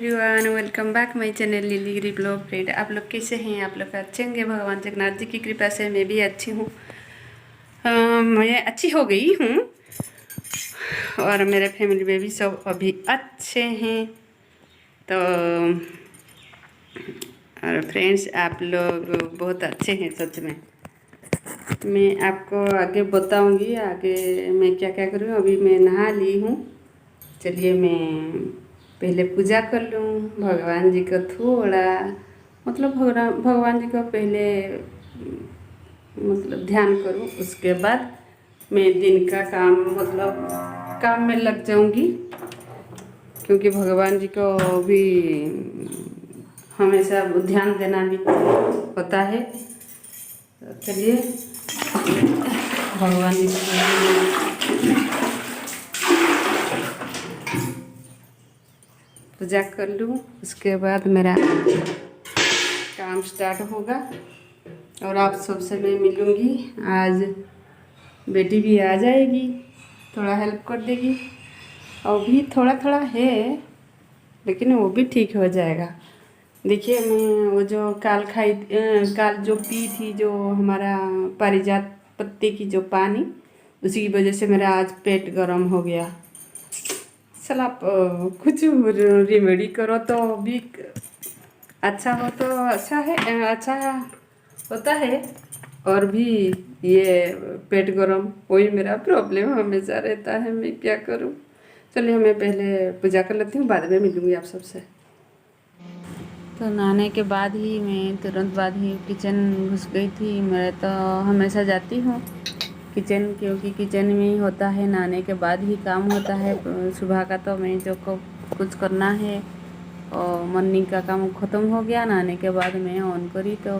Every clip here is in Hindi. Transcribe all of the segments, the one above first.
Everyone, welcome back my channel lily Giri blog friend. आप लोग कैसे हैं? आप लोग अच्छे होंगे। भगवान जगन्नाथ जी की कृपा से मैं भी अच्छी हूँ। मैं अच्छी हो गई हूँ और मेरे फैमिली में भी सब अभी अच्छे हैं। तो और फ्रेंड्स, आप लोग बहुत अच्छे हैं सच में। मैं आपको आगे बताऊंगी आगे मैं क्या क्या करूँ। अभी मैं नहा ली हूँ। चलिए मैं पहले पूजा कर लूँ भगवान जी को। थोड़ा मतलब भगवान जी को पहले मतलब ध्यान करूँ, उसके बाद मैं दिन का काम मतलब काम में लग जाऊंगी, क्योंकि भगवान जी को भी हमेशा ध्यान देना भी होता है। तो चलिए भगवान जी को पूजा कर लूँ, उसके बाद मेरा काम स्टार्ट होगा और आप सबसे मैं मिलूँगी। आज बेटी भी आ जाएगी, थोड़ा हेल्प कर देगी। और भी थोड़ा थोड़ा है लेकिन वो भी ठीक हो जाएगा। देखिए मैं वो जो काल जो पी थी, जो हमारा पारिजात पत्ते की जो पानी, उसी की वजह से मेरा आज पेट गर्म हो गया। चलो आप कुछ रेमेडी करो तो भी अच्छा हो तो अच्छा है, अच्छा होता है। और भी ये पेट गरम वही मेरा प्रॉब्लम हमेशा रहता है, मैं क्या करूं। चलिए मैं पहले पूजा कर लेती हूँ, बाद में मिलूँगी आप सबसे। तो नहाने के बाद ही मैं तुरंत बाद ही किचन घुस गई थी। मैं तो हमेशा जाती हूँ किचन, क्योंकि किचन में ही होता है, नहाने के बाद ही काम होता है सुबह का। तो मैं जो को कुछ करना है और मॉर्निंग का काम ख़त्म हो गया, नहाने के बाद मैं ऑन करी तो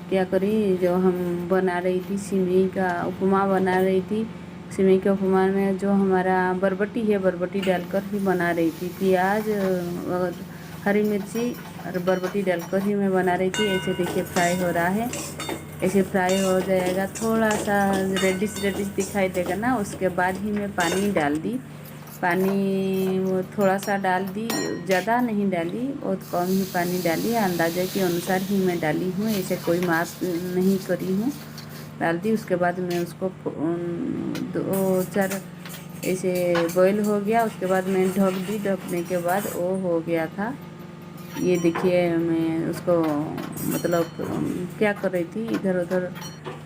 क्या करी, जो हम बना रही थी सिवई का उपमा बना रही थी। सिवई के उपमा में जो हमारा बरबटी है, बरबटी डालकर ही बना रही थी। प्याज और हरी मिर्ची और बरबटी डालकर ही मैं बना रही थी। ऐसे देखिए फ्राई हो रहा है, ऐसे फ्राई हो जाएगा, थोड़ा सा रेडिश रेडिश दिखाई देगा ना, उसके बाद ही मैं पानी डाल दी। पानी वो थोड़ा सा डाल दी, ज़्यादा नहीं डाली, बहुत कम ही पानी डाली, अंदाजे के अनुसार ही मैं डाली हूँ, ऐसे कोई माप नहीं करी हूँ। डाल दी, उसके बाद मैं उसको 2-4 ऐसे बॉईल हो गया, उसके बाद मैं ढक दी। ढकने के बाद वो हो गया था। ये देखिए मैं उसको मतलब क्या कर रही थी, इधर उधर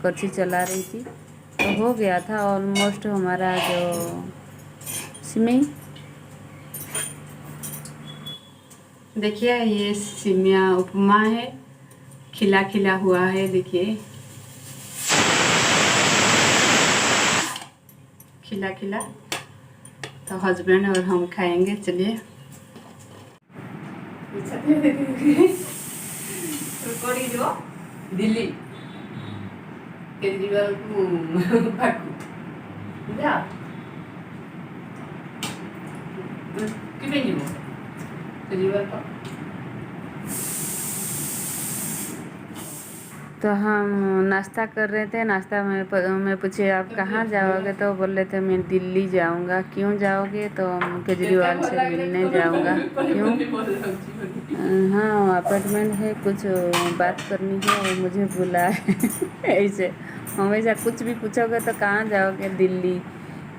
करछी चला रही थी, तो हो गया था ऑलमोस्ट हमारा जो सिमई। देखिए ये सिमिया उपमा है, खिला खिला हुआ है, देखिए खिला खिला। तो हस्बैंड और हम खाएंगे। चलिए जो दिल्ली केजरीवाल को जा केजरीवाल को। तो हम नाश्ता कर रहे थे। नाश्ता में पूछे आप कहाँ जाओगे, तो बोल रहे थे मैं दिल्ली जाऊँगा। क्यों जाओगे? तो केजरीवाल से मिलने जाऊँगा। क्यों? हाँ अपॉइंटमेंट है, कुछ बात करनी है, वो मुझे बुला है। ऐसे हमेशा कुछ भी पूछोगे तो कहाँ जाओगे? दिल्ली।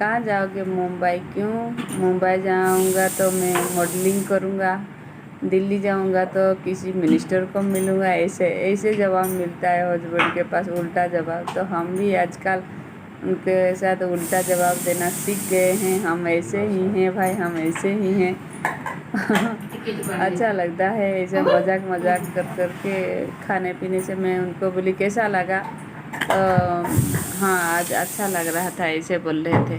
कहाँ जाओगे? मुंबई। क्यों? मुंबई जाऊँगा तो मैं मॉडलिंग करूँगा, दिल्ली जाऊंगा तो किसी मिनिस्टर को मिलूंगा। ऐसे ऐसे जवाब मिलता है हस्बैंड के पास, उल्टा जवाब। तो हम भी आजकल उनके साथ उल्टा जवाब देना सीख गए हैं। हम ऐसे ही हैं भाई, हम ऐसे ही हैं। अच्छा लगता है ऐसे मजाक मजाक कर कर के खाने पीने से। मैं उनको बोली कैसा लगा, तो हाँ आज अच्छा लग रहा था, ऐसे बोल रहे थे।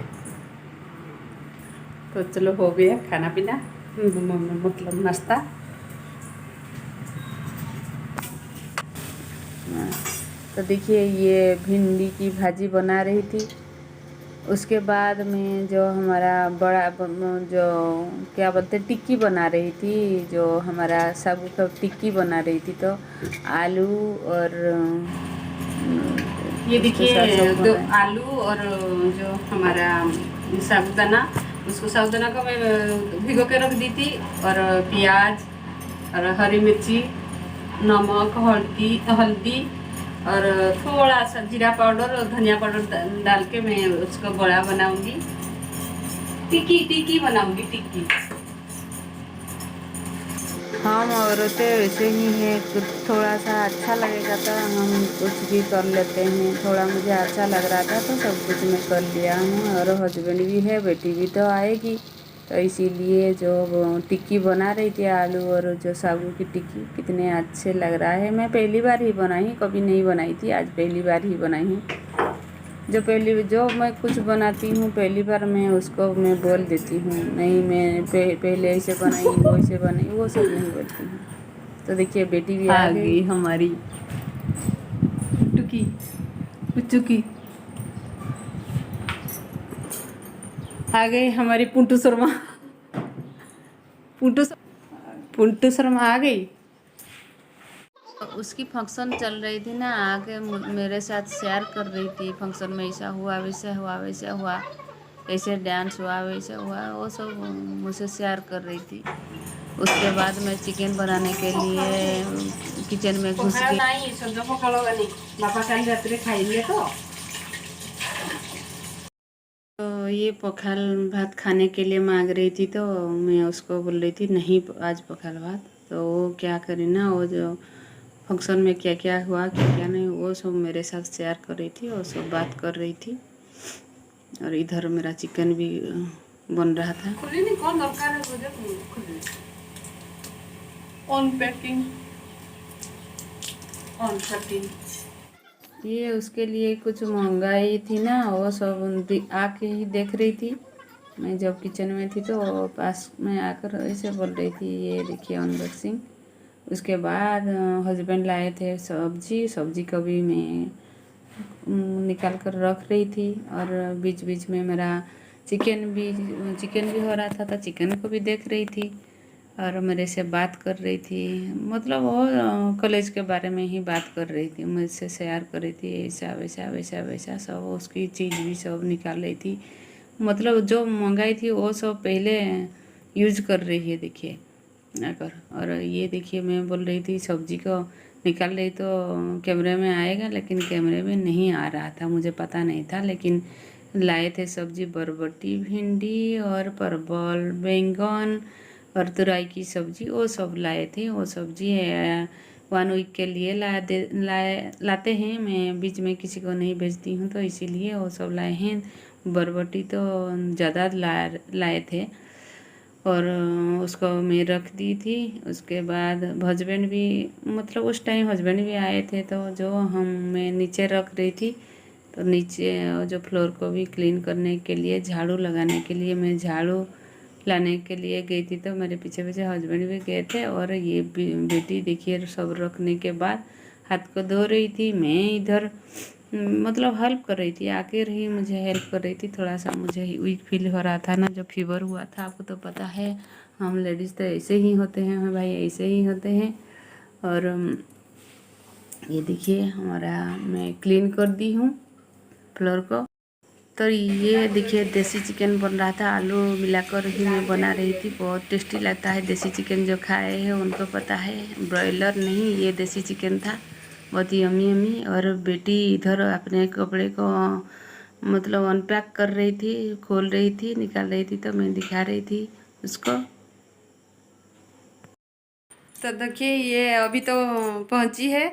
तो चलो हो गया खाना पीना, मतलब नाश्ता। तो देखिए ये भिंडी की भाजी बना रही थी। उसके बाद में जो हमारा जो क्या बोलते टिक्की बना रही थी, जो हमारा साबू का टिक्की बना रही थी। तो आलू और ये देखिए तो आलू और जो हमारा साबुदाना, उसको साबुदाना को मैं भिगो के रख दी थी, और प्याज और हरी मिर्ची, नमक, हल्दी हल्दी और थोड़ा सा जीरा पाउडर और धनिया पाउडर डाल के मैं उसका बड़ा बनाऊंगी। टिक्की टिक्की बनाऊंगी, टिक्की। हम औरतें वैसे ही हैं, कुछ थोड़ा सा अच्छा लगेगा तो हम कुछ भी कर लेते हैं। थोड़ा मुझे अच्छा लग रहा था तो सब कुछ मैं कर लिया हूँ। और हस्बैंड भी है, बेटी भी तो आएगी, तो इसीलिए जो टिक्की बना रही थी आलू और जो साबू की टिक्की, कितने अच्छे लग रहा है। मैं पहली बार ही बनाई, कभी नहीं बनाई थी, आज पहली बार ही बनाई हूँ। जो मैं कुछ बनाती हूँ पहली बार मैं उसको मैं बोल देती हूँ, नहीं मैं पहले ऐसे बनाई, वो ऐसे बनाई, वो सब नहीं बोलती हूँ। तो देखिए बेटी भी आ गई हमारी, टुकी पुचुकी आ गई हमारी पुंटू शर्मा। पुंटू पुंटू शर्मा आ गई। उसकी फंक्शन चल रही थी ना, आके मेरे साथ शेयर कर रही थी, फंक्शन में ऐसा हुआ, वैसा हुआ, वैसा हुआ, ऐसे डांस हुआ, वैसा हुआ, वो सब मुझसे शेयर कर रही थी। उसके बाद मैं चिकन बनाने के लिए किचन में घुस गई। नहीं सज पखाल बापा कल रात खाइले तो ये पखाल भात खाने के लिए मांग रही थी, तो मैं उसको बोल रही थी नहीं आज पखाल भात। तो वो क्या करी ना, वो जो फंक्शन में क्या क्या हुआ क्या क्या नहीं, वो सब मेरे साथ शेयर कर रही थी, वो सब बात कर रही थी। और इधर मेरा चिकन भी बन रहा था। कौन दरकार है ऑन पैकिंग ऑन कटिंग। ये उसके लिए कुछ महंगाई थी ना, वो सब आके ही देख रही थी। मैं जब किचन में थी तो पास में आकर ऐसे बोल रही थी, ये देखिए अनबॉक्सिंग। उसके बाद हस्बैंड लाए थे सब्जी को भी मैं निकाल कर रख रही थी। और बीच बीच में मेरा चिकन भी हो रहा था, तो चिकन को भी देख रही थी और मेरे से बात कर रही थी। मतलब वो कॉलेज के बारे में ही बात कर रही थी, मुझसे शेयर कर रही थी, ऐसा वैसा वैसा वैसा सब उसकी चीज़ भी सब निकाल रही थी। मतलब जो मंगाई थी वो सब पहले यूज कर रही है, देखिए आकर। और ये देखिए मैं बोल रही थी सब्जी को निकाल रही तो कैमरे में आएगा, लेकिन कैमरे में नहीं आ रहा था, मुझे पता नहीं था। लेकिन लाए थे सब्जी बरबटी, भिंडी और परवल, बैंगन और तुरई की सब्जी, वो सब लाए थे। वो सब्जी 1 वीक के लिए लाते हैं। मैं बीच में किसी को नहीं भेजती हूँ, तो इसीलिए वो सब लाए हैं। बरबटी तो ज़्यादा लाए थे और उसको मैं रख दी थी। उसके बाद हस्बैंड भी, मतलब उस टाइम हस्बैंड भी आए थे, तो जो मैं नीचे रख रही थी, तो नीचे जो फ्लोर को भी क्लीन करने के लिए, झाड़ू लगाने के लिए मैं झाड़ू लाने के लिए गई थी, तो मेरे पीछे पीछे हस्बैंड भी गए थे। और ये बेटी देखिए सब रखने के बाद हाथ को धो रही थी, मैं इधर मतलब हेल्प कर रही थी, आके रही मुझे हेल्प कर रही थी। थोड़ा सा मुझे वीक फील हो रहा था ना, जब फीवर हुआ था, आपको तो पता है हम लेडीज़ तो ऐसे ही होते हैं, हम भाई ऐसे ही होते हैं। और ये देखिए हमारा मैं क्लीन कर दी हूँ फ्लोर को। तो ये देखिए देसी चिकन बन रहा था, आलू मिलाकर ही मैं बना रही थी। बहुत टेस्टी लगता है देसी चिकन, जो खाए हैं उनको पता है, ब्रॉयलर नहीं, ये देसी चिकन था, बहुत ही यम्मी यम्मी। और बेटी इधर अपने कपड़े को मतलब अनपैक कर रही थी, खोल रही थी, निकाल रही थी, तो मैं दिखा रही थी उसको। तो देखिए ये अभी तो पहुंची है,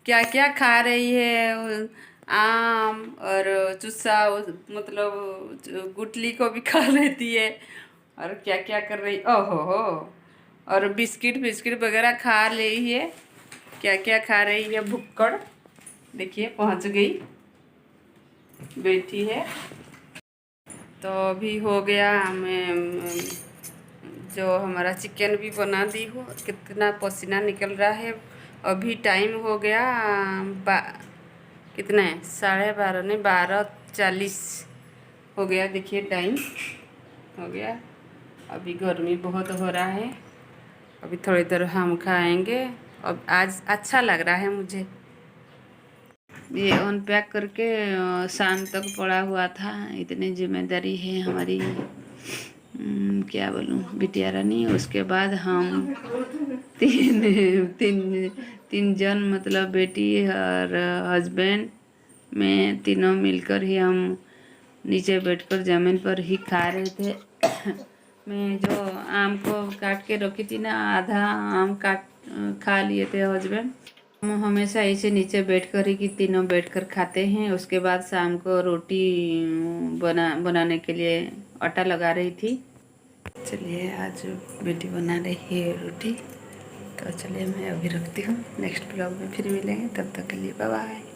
क्या क्या खा रही है, आम और चूसा, मतलब गुटली को भी खा लेती है। और क्या क्या कर रही, ओहो हो, और बिस्किट बिस्किट वगैरह खा रही है। क्या क्या खा रही है भुक्कड़, देखिए पहुंच गई, बैठी है। तो अभी हो गया, मैं जो हमारा चिकन भी बना दी हूँ। कितना पसीना निकल रहा है। अभी टाइम हो गया कितना है, 12:30 नहीं 12:40 हो गया, देखिए टाइम हो गया। अभी गर्मी बहुत हो रहा है, अभी थोड़ी देर हम खाएंगे। अब आज अच्छा लग रहा है मुझे। ये अनपैक करके शाम तक पड़ा हुआ था, इतनी जिम्मेदारी है हमारी। क्या बोलूँ, बिटिया रानी। उसके बाद हम तीन तीन तीन जन, मतलब बेटी और हस्बैंड, मैं, तीनों मिलकर ही हम नीचे बैठकर ज़मीन पर ही खा रहे थे। मैं जो आम को काट के रखी थी ना, आधा आम काट खा लिए थे हस्बैंड। हम हमेशा ऐसे नीचे बैठकर ही कि तीनों बैठकर खाते हैं। उसके बाद शाम को रोटी बनाने के लिए आटा लगा रही थी। चलिए, आज बेटी बना रही है रोटी, तो चलिए मैं अभी रखती हूँ। नेक्स्ट ब्लॉग में फिर मिलेंगे, तब तक के लिए बाय बाय।